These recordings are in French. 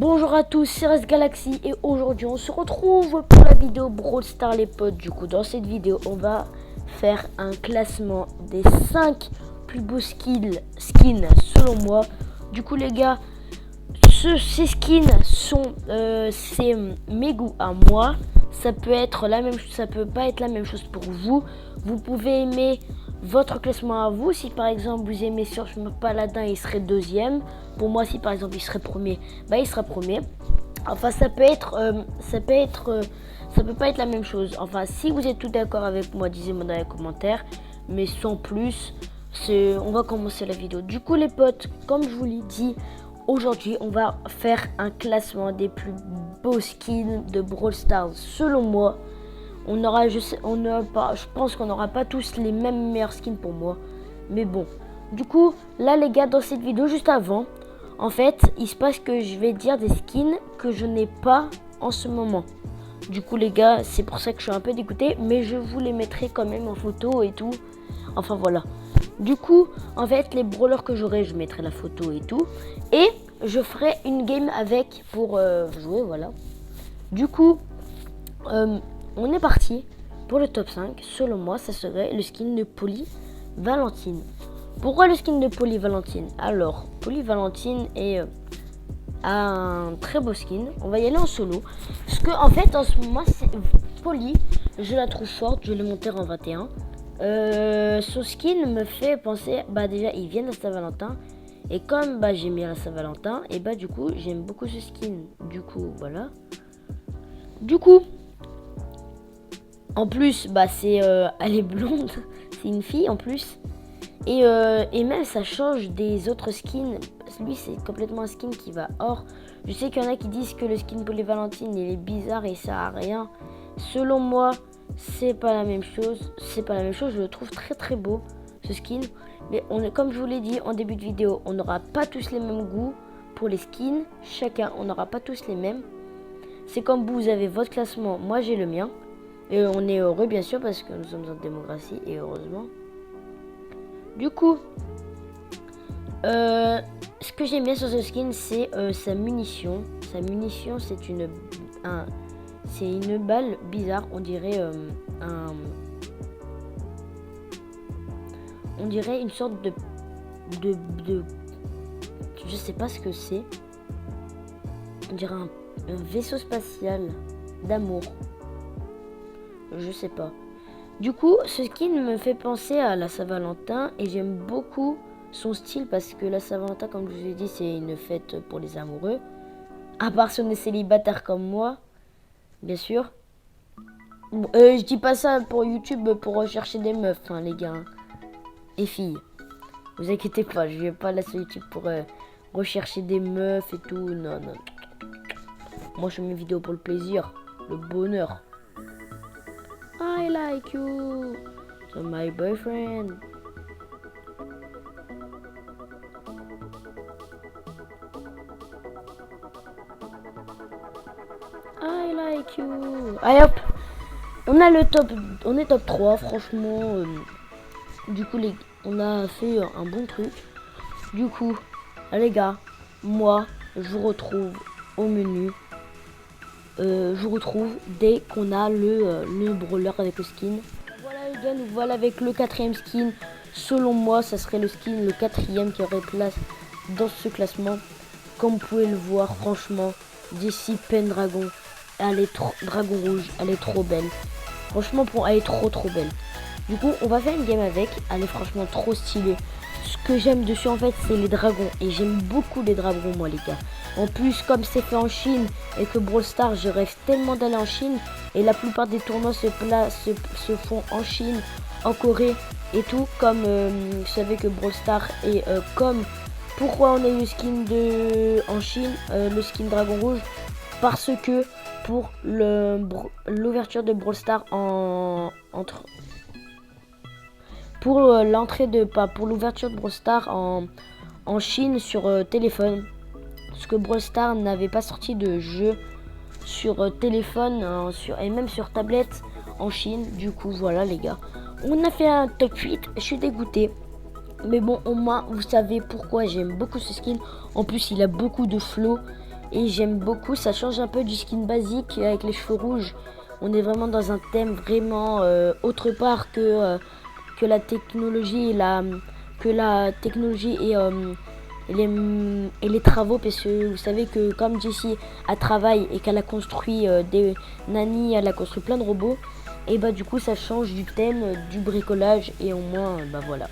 Bonjour à tous, c'est Res Galaxy et aujourd'hui on se retrouve pour la vidéo Brawl Stars les potes. Du coup dans cette vidéo on va faire un classement des 5 plus beaux skins selon moi. Du coup les gars, ces skins sont c'est mes goûts à moi. Ça peut être la même, ça peut pas être la même chose pour vous. Vous pouvez aimer votre classement à vous. Si par exemple vous aimez Surge Paladin, il serait deuxième. Pour moi, si par exemple il serait premier, bah il sera premier. Enfin, ça peut pas être la même chose. Enfin, si vous êtes tout d'accord avec moi, dites-moi dans les commentaires. Mais sans plus, on va commencer la vidéo. Du coup, les potes, comme je vous l'ai dit, aujourd'hui, on va faire un classement des plus beaux skins de Brawl Stars. Selon moi, je pense qu'on n'aura pas tous les mêmes meilleurs skins pour moi. Mais bon, du coup, là les gars, dans cette vidéo, juste avant, en fait, il se passe que je vais dire des skins que je n'ai pas en ce moment. Du coup les gars, c'est pour ça que je suis un peu dégoûté, mais je vous les mettrai quand même en photo et tout. Enfin voilà. Du coup, en fait, les brawlers que j'aurai, je mettrai la photo et tout. Et je ferai une game avec pour jouer, voilà. Du coup, on est parti pour le top 5. Selon moi, ça serait le skin de Polyvalentine. Pourquoi le skin de Polyvalentine? Alors, Polyvalentine est un très beau skin. On va y aller en solo. Parce que, en fait, en ce moment, Poly, je la trouve forte. Je l'ai montée en 21. Son skin me fait penser, déjà, il vient de Saint-Valentin. Et comme j'aime bien la Saint-Valentin, et du coup, j'aime beaucoup ce skin. Du coup, voilà. Du coup, en plus, elle est blonde. C'est une fille en plus. Et même ça change des autres skins. Lui c'est complètement un skin qui va hors. Je sais qu'il y en a qui disent que le skin Polyvalentine il est bizarre et ça sert à rien. Selon moi c'est pas la même chose. Je le trouve très très beau ce skin. Mais comme je vous l'ai dit en début de vidéo, on n'aura pas tous les mêmes goûts pour les skins. On n'aura pas tous les mêmes. C'est comme vous avez votre classement, moi j'ai le mien. Et on est heureux bien sûr parce que nous sommes en démocratie et heureusement. Du coup, ce que j'aime bien sur ce skin, c'est sa munition. Sa munition, c'est une balle bizarre. On dirait une sorte de, je sais pas ce que c'est. On dirait un vaisseau spatial d'amour. Je sais pas. Du coup, ce skin me fait penser à la Saint-Valentin et j'aime beaucoup son style parce que la Saint-Valentin, comme je vous ai dit, c'est une fête pour les amoureux. À part si on est célibataire comme moi, bien sûr. Je dis pas ça pour YouTube pour rechercher des meufs, hein, les gars. Et filles. Vous inquiétez pas, je vais pas là sur YouTube pour rechercher des meufs et tout. Non, non. Moi, je fais mes vidéos pour le plaisir, le bonheur. I like you, so my boyfriend. I like you. Allez hop, on est top 3, franchement. Du coup, on a fait un bon truc. Du coup, les gars, moi, je vous retrouve au menu. Je vous retrouve dès qu'on a le brawler avec le skin. Voilà les gars, nous voilà avec le 4ème skin. Selon moi, ça serait le skin, le 4ème qui aurait place dans ce classement. Comme vous pouvez le voir, franchement, d'ici Pendragon, Dragon Rouge, elle est trop belle. Franchement, elle est trop belle. Du coup, on va faire une game avec. Elle est franchement trop stylée. Ce que j'aime dessus en fait, c'est les dragons. Et j'aime beaucoup les dragons, moi les gars. En plus, comme c'est fait en Chine et que Brawl Stars, je rêve tellement d'aller en Chine. Et la plupart des tournois se font en Chine, en Corée et tout. Comme vous savez que Brawl Stars est comme... Pourquoi on a eu le skin en Chine, le skin Dragon Rouge? Parce que pour l'ouverture de Brawl Stars pour l'ouverture de Brawl Stars en Chine sur téléphone. Parce que Brawl Stars n'avait pas sorti de jeu sur téléphone et même sur tablette en Chine. Du coup, voilà les gars. On a fait un top 8. Je suis dégoûté. Mais bon, au moins, vous savez pourquoi j'aime beaucoup ce skin. En plus, il a beaucoup de flow. Et j'aime beaucoup, ça change un peu du skin basique avec les cheveux rouges. On est vraiment dans un thème vraiment autre part que la technologie et les travaux, parce que vous savez que comme Jessie a travaillé et qu'elle a construit des nannies, elle a construit plein de robots, et bah du coup ça change du thème du bricolage, et au moins bah voilà.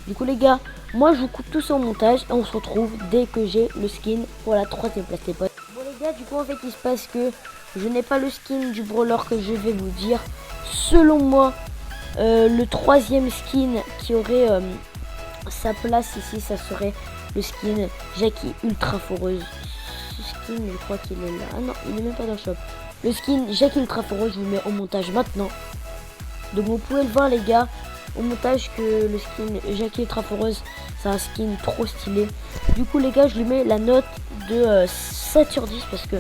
Du coup les gars, moi je vous coupe tout ça au montage et on se retrouve dès que j'ai le skin pour la 3ème place les potes. Bon les gars, du coup en fait il se passe que je n'ai pas le skin du brawler que je vais vous dire. Selon moi, le 3ème skin qui aurait sa place ici, ça serait le skin Jackie Ultra Foreuse. Ce skin, je crois qu'il est là. Ah non, il est même pas dans le shop. Le skin Jackie Ultra Foreuse, je vous mets au montage maintenant. Donc vous pouvez le voir les gars au montage que le skin Jackie Ultra Foreuse, c'est un skin trop stylé. Du coup les gars, je lui mets la note de 7 sur 10 parce que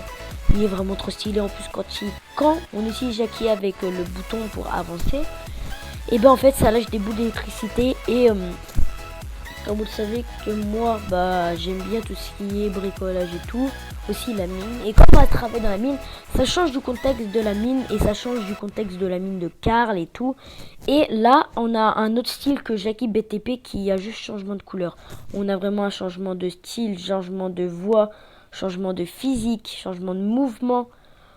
il est vraiment trop stylé. En plus quand on utilise Jackie avec le bouton pour avancer, et ben en fait ça lâche des bouts d'électricité. Et comme vous le savez que moi bah j'aime bien tout ce qui est bricolage et tout, aussi la mine. Et quand on va travailler dans la mine, ça change du contexte de la mine et ça change du contexte de la mine de Karl et tout. Et là on a un autre style que Jackie BTP qui a juste changement de couleur. On a vraiment un changement de style, changement de voix, changement de physique, changement de mouvement.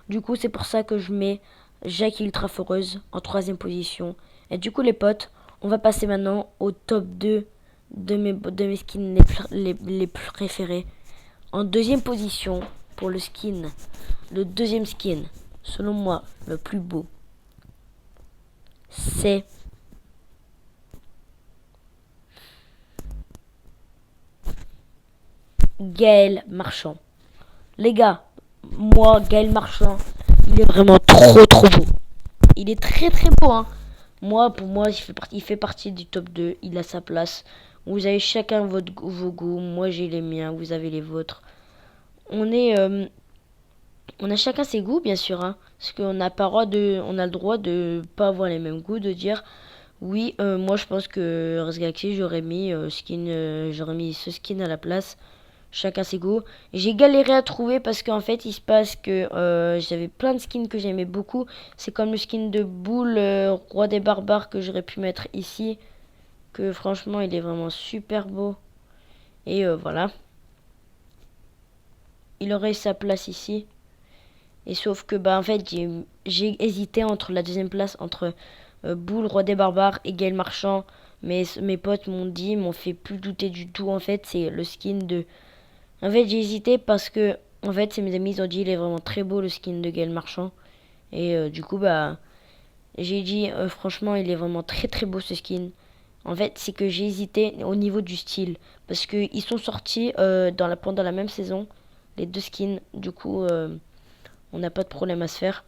Du coup c'est pour ça que je mets Jackie Ultra Foreuse en 3ème position. Et du coup les potes, on va passer maintenant au top 2 de mes skins les plus préférés. En 2ème position pour le 2ème skin, selon moi, le plus beau, c'est Gaël Marchand. Les gars, moi, Gaël Marchand, il est vraiment trop beau. Il est très beau, hein. Moi, pour moi, il fait partie du top 2. Il a sa place. Vous avez chacun vos goûts. Moi, j'ai les miens. Vous avez les vôtres. On a chacun ses goûts, bien sûr, hein. Parce qu'on on a le droit de pas avoir les mêmes goûts, de dire oui, moi je pense que Res Galaxy, j'aurais mis ce skin à la place. Chacun ses goûts. J'ai galéré à trouver parce qu'en fait, il se passe que j'avais plein de skins que j'aimais beaucoup. C'est comme le skin de Boule, Roi des Barbares, que j'aurais pu mettre ici. Que franchement, il est vraiment super beau. Et voilà. Il aurait sa place ici. Et sauf que, bah, en fait, j'ai hésité entre la 2ème place, entre Boule, Roi des Barbares et Gaël Marchand. Mais mes potes m'ont fait plus douter du tout. En fait, c'est le skin de... En fait, j'ai hésité parce que, en fait, c'est mes amis, ils ont dit il est vraiment très beau le skin de Gaël Marchand. Et du coup, bah, j'ai dit franchement, il est vraiment très beau ce skin. En fait, c'est que j'ai hésité au niveau du style. Parce qu'ils sont sortis pendant la même saison, les 2 skins. Du coup, on n'a pas de problème à se faire.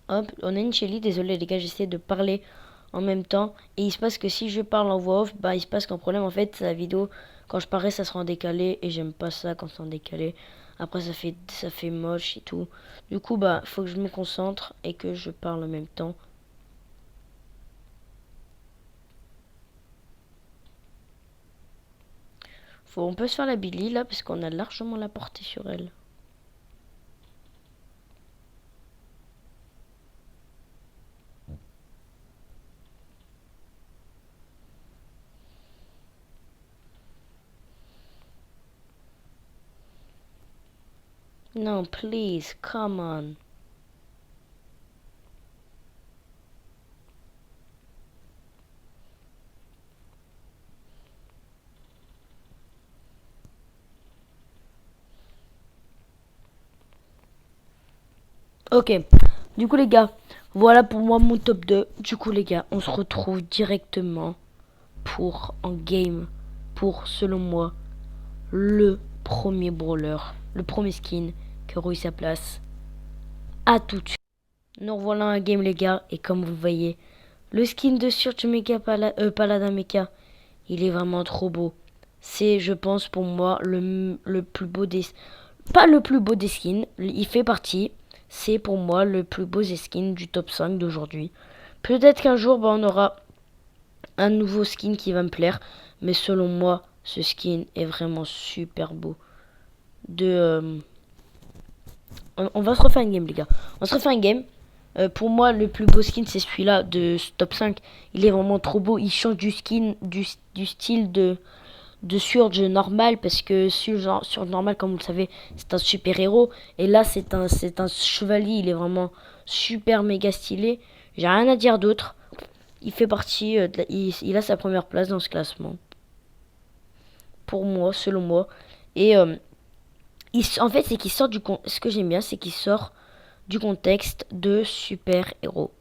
Hop, on a une Shelly. Désolé les gars, j'essaie de parler en même temps. Et il se passe que si je parle en voix off, bah il se passe qu'un problème. En fait, la vidéo, quand je parais, ça sera en décalé. Et j'aime pas ça quand c'est en décalé. Après, ça fait moche et tout. Du coup, bah, faut que je me concentre et que je parle en même temps. On peut se faire la Billy là, parce qu'on a largement la portée sur elle. Non, please, come on. Ok, du coup les gars, voilà pour moi mon top 2. Du coup les gars, on se retrouve directement en game pour, selon moi, le premier brawler, le premier skin qui aurait eu sa place. À tout de suite. Nous revoilà un game les gars, et comme vous voyez, le skin de Surge Mecha Paladin Mecha, il est vraiment trop beau. C'est, je pense, pour moi, le plus beau des... Pas le plus beau des skins, il fait partie. C'est pour moi le plus beau des skins du top 5 d'aujourd'hui. Peut-être qu'un jour, bah, on aura un nouveau skin qui va me plaire. Mais selon moi, ce skin est vraiment super beau. On va se refaire une game, les gars. On se refait une game. Pour moi, le plus beau skin, c'est celui-là de top 5. Il est vraiment trop beau. Il change du skin, du style de Surge normal. Parce que Surge normal, comme vous le savez, c'est un super héros. Et là, c'est un chevalier. Il est vraiment super méga stylé. J'ai rien à dire d'autre. Il fait partie, il a sa première place dans ce classement. Pour moi, selon moi. Et en fait, c'est qu'il sort ce que j'aime bien, c'est qu'il sort du contexte de super-héros.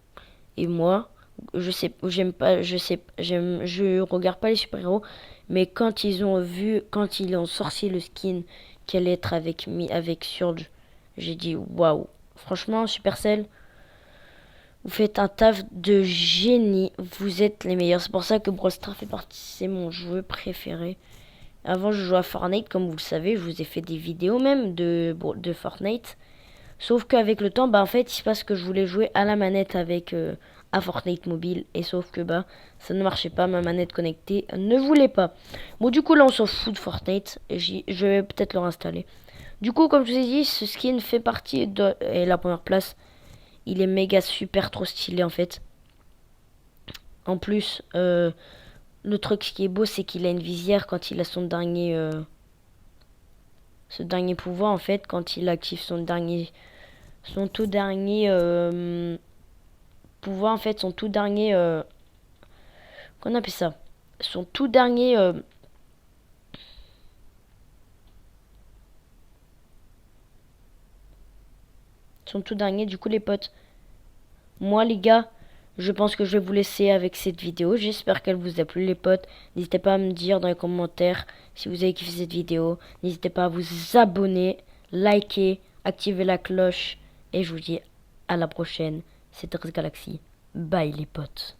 Et moi, je sais, j'aime pas, je regarde pas les super-héros, mais quand ils ont sorti le skin qui allait être avec Surge, j'ai dit waouh. Franchement, Supercell, vous faites un taf de génie. Vous êtes les meilleurs. C'est pour ça que Brawl Stars fait partie, c'est mon jeu préféré. Avant, je jouais à Fortnite, comme vous le savez. Je vous ai fait des vidéos même de Fortnite. Sauf qu'avec le temps, bah en fait, il se passe que je voulais jouer à la manette avec à Fortnite mobile. Et sauf que bah ça ne marchait pas, ma manette connectée ne voulait pas. Bon, du coup, là, on s'en fout de Fortnite. Je vais peut-être le réinstaller. Du coup, comme je vous ai dit, ce skin fait partie de et la première place. Il est méga super trop stylé en fait. En plus, le truc qui est beau, c'est qu'il a une visière quand il a ce dernier pouvoir en fait, quand il active son tout dernier pouvoir en fait, son tout dernier qu'on appelle ça, son tout dernier du coup les potes. Moi les gars, je pense que je vais vous laisser avec cette vidéo. J'espère qu'elle vous a plu les potes. N'hésitez pas à me dire dans les commentaires si vous avez kiffé cette vidéo. N'hésitez pas à vous abonner, liker, activer la cloche. Et je vous dis à la prochaine. C'était Galaxy. Bye les potes.